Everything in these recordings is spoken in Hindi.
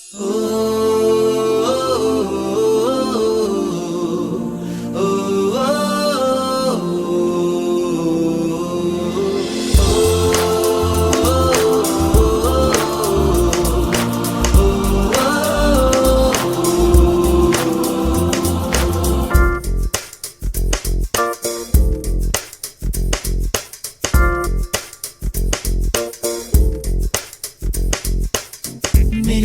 मेरी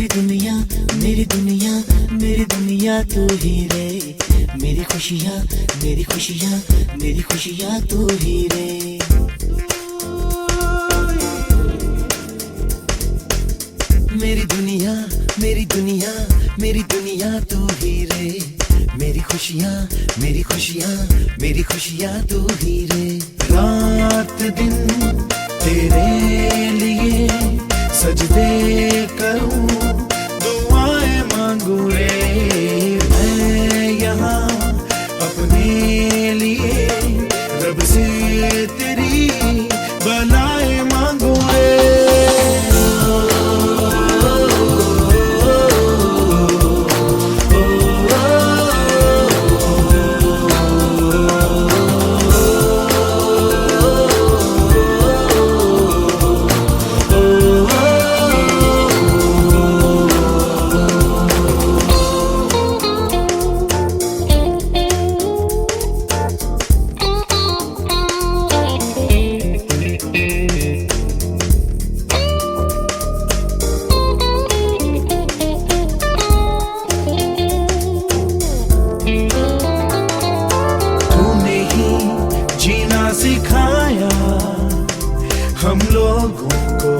दुनिया मेरी दुनिया मेरी दुनिया तू ही रे। मेरी खुशियाँ मेरी खुशियाँ मेरी खुशियाँ तू ही रे। मेरी दुनिया मेरी दुनिया मेरी दुनिया तू ही रे। मेरी खुशियाँ मेरी खुशियाँ मेरी खुशियाँ तू ही रे। रात दिन तेरे लिए सजदे करूं, दुआएं मांगू रे। मैं यहाँ अपने लिए रब से तेरी भलाई मांगू रे। सिखाया हम लोगों को,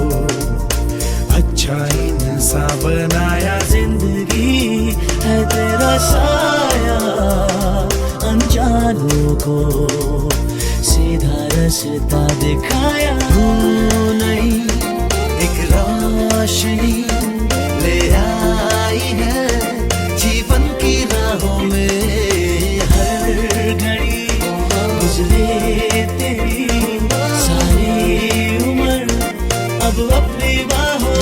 अच्छा इंसान बनाया। जिंदगी है तेरा साया, अनजानों को सीधा रास्ता दिखाया। तू नहीं एक रोशनी ले आई है जीवन की राहों में। हर घड़ी गुजरे तेरी सारी उम्र अब अपनी बाहों में।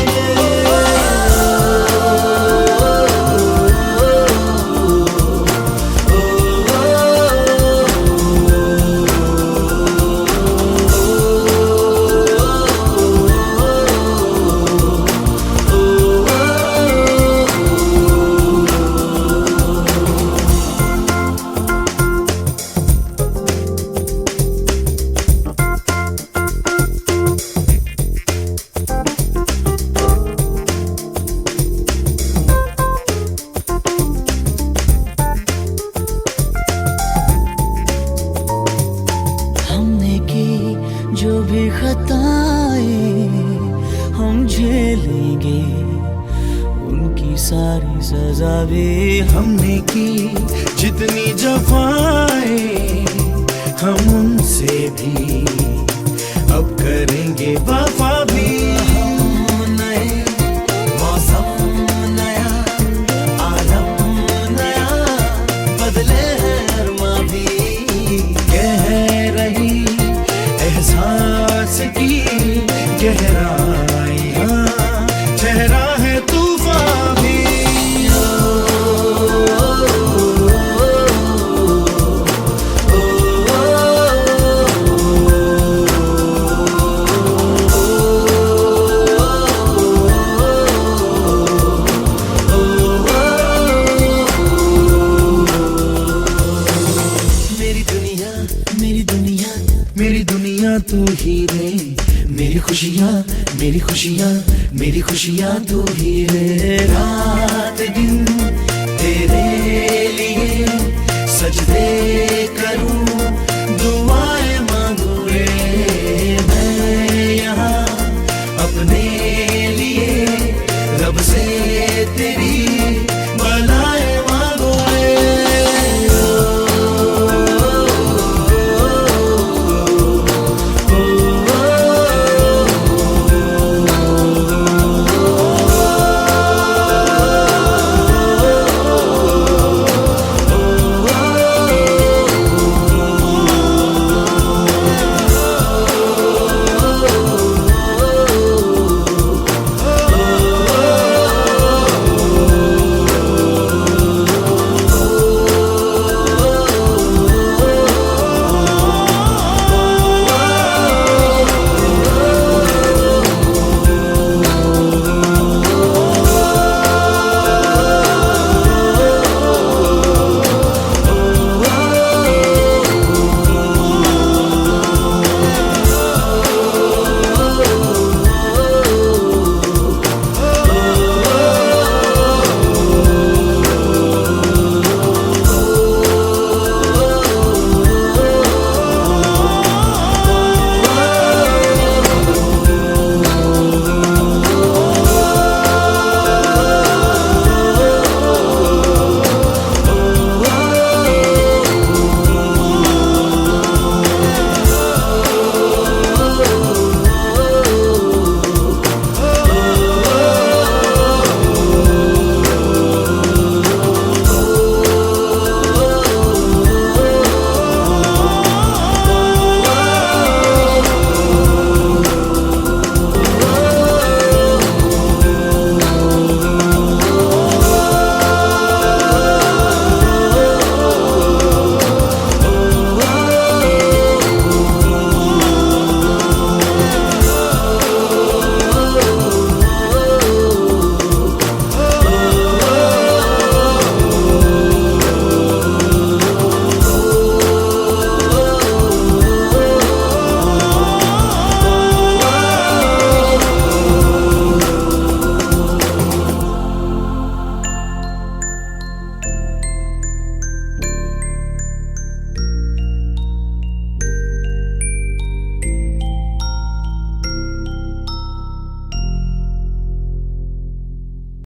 जो भी खताएं हम झेलेंगे, उनकी सारी सजा भी हमने की। जितनी जफाएं हम उनसे भी अब करेंगे वफा भी। नए मौसम नया, आलम नया, बदले हैं अरमा भी। कह रही एहसास की गहराइयाँ, चेहरा है तूफान भी। मेरी दुनिया मेरी दुनिया मेरी दुनिया तू ही रे। मेरी खुशियाँ मेरी खुशियाँ मेरी खुशियाँ तू ही रे। रात दिन तेरे लिए सजदे करूं, दुआएं मांगू रे। मैं यहाँ अपने लिए रब से तेरी